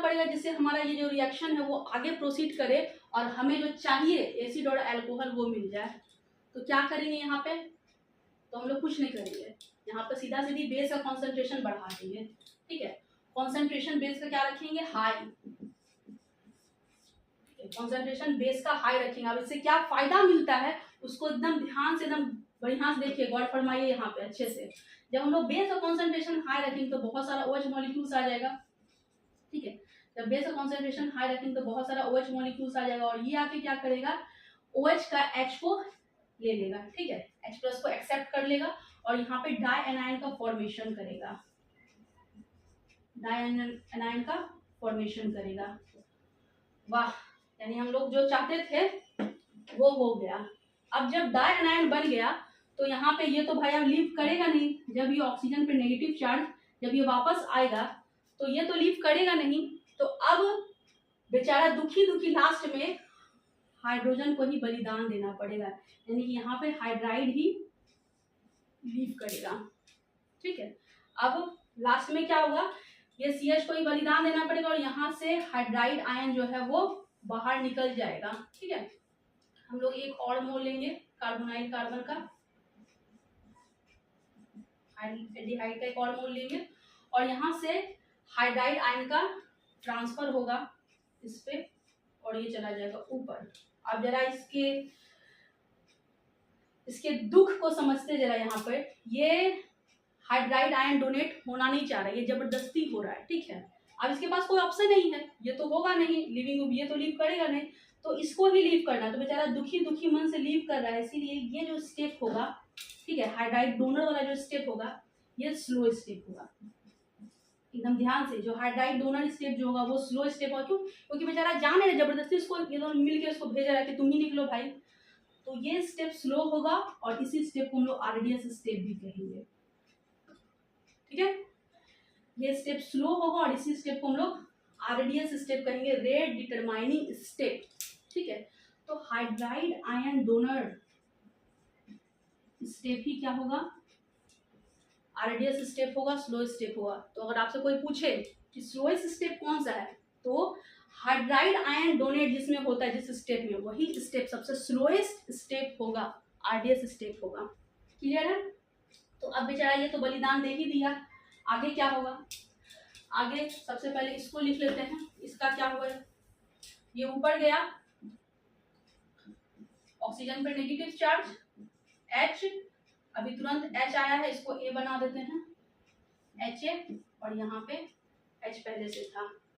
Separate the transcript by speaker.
Speaker 1: पड़ेगा जिससे हमारा ये जो रिएक्शन है वो आगे प्रोसीड करे और हमें जो चाहिए एसिड और अल्कोहल वो मिल जाए। तो क्या करेंगे यहाँ पे, तो हम लोग कुछ नहीं करेंगे, यहाँ पे सीधा सीधी बेस का कॉन्सेंट्रेशन बढ़ा देंगे। ठीक है, कॉन्सेंट्रेशन बेस का क्या रखेंगे, हाई, कॉन्सेंट्रेशन बेस का हाई रखेंगे। अब इससे क्या फायदा मिलता है उसको एकदम ध्यान से, एकदम बढ़िया से देखिए, गौर फरमाइए यहाँ पे अच्छे से। जब हम लोग बेस का कॉन्सेंट्रेशन हाई रखेंगे तो बहुत सारा OH मॉलिक्यूल्स आ जाएगा। ठीक है, जब बेस का कॉन्सेंट्रेशन हाई रखेंगे तो बहुत सारा OH मॉलिक्यूल्स आ जाएगा और ये आके क्या करेगा, OH का H को ले लेगा। ठीक है, H प्लस को एक्सेप्ट कर लेगा और यहाँ पे डाई एनायन का फॉर्मेशन करेगा, डाई एनायन का फॉर्मेशन करेगा। वाह, यानी हम लोग जो चाहते थे वो हो गया। अब जब डाई एनायन बन गया तो यहाँ पे ये तो भाई अब लीव करेगा नहीं, जब ये ऑक्सीजन पे नेगेटिव चार्ज जब ये वापस आएगा तो ये तो लीव करेगा नहीं। तो अब बेचारा दुखी दुखी लास्ट में हाइड्रोजन को ही बलिदान देना पड़ेगा, यानी कि यहाँ पे हाइड्राइड ही लीव करेगा। ठीक है, अब लास्ट में क्या होगा, ये CH को ही बलिदान देना पड़ेगा और यहाँ से हाइड्राइड आयन जो है वो बाहर निकल जाएगा। ठीक है, हम लोग एक और मोल लेंगे कार्बोनाइल कार्बन का, एल्डिहाइड का एक और मोल लेंगे और यहाँ से हाइड्राइड आयन का ट्रांसफर होगा इस पे और ये चला जाएगा ऊपर। अब जरा इसके दुख को समझते जरा, यहाँ पर ये हाइड्राइड आयन डोनेट होना नहीं चाह रहा है, ये जबरदस्ती हो रहा है। ठीक है, अब इसके पास कोई ऑप्शन नहीं है, ये तो होगा नहीं लिविंग, ये तो लीव करेगा नहीं, तो इसको ही लीव करना, तो बेचारा दुखी दुखी मन से लीव कर रहा है। इसीलिए ये जो स्टेप होगा, ठीक है, हाइड्राइड डोनर वाला जो स्टेप होगा ये स्लो स्टेप होगा। एकदम ध्यान से, जो हाइड्राइड डोनर स्टेप जो होगा वो स्लो स्टेप होगा। क्यों, क्योंकि बेचारा जान रहे जबरदस्ती उसको ये दोनों मिल के उसको भेज रहा है कि तुम ही निकलो भाई, तो ये स्टेप स्लो होगा और इसी स्टेप को हम लोग RDS स्टेप भी कहेंगे। ठीक है, ये स्टेप स्लो होगा और इसी स्टेप को हम लोग RDS स्टेप कहेंगे, रेट डिटरमाइनिंग स्टेप। ठीक है, तो हाइड्राइड आयन डोनर स्टेप ही क्या होगा, RDS स्टेप होगा, स्लो स्टेप होगा। तो अगर आपसे कोई पूछे कि स्लोएस्ट स्टेप कौन सा है, तो हाइड्राइड आयन डोनेट जिसमें होता है जिस स्टेप में, वही स्टेप सबसे स्लोएस्ट स्टेप होगा, RDS स्टेप होगा। क्लियर है, तो अब बेचारा ये तो बलिदान दे ही दिया, आगे क्या होगा, आगे सबसे पहले इसको लिख लेते हैं। इसका क्या हुआ, ये ऊपर गया, ऑक्सीजन पे नेगेटिव चार्ज H, अभी तुरंत H आया है, इसको A बना देते हैं HA और यहाँ पे H पहले से था।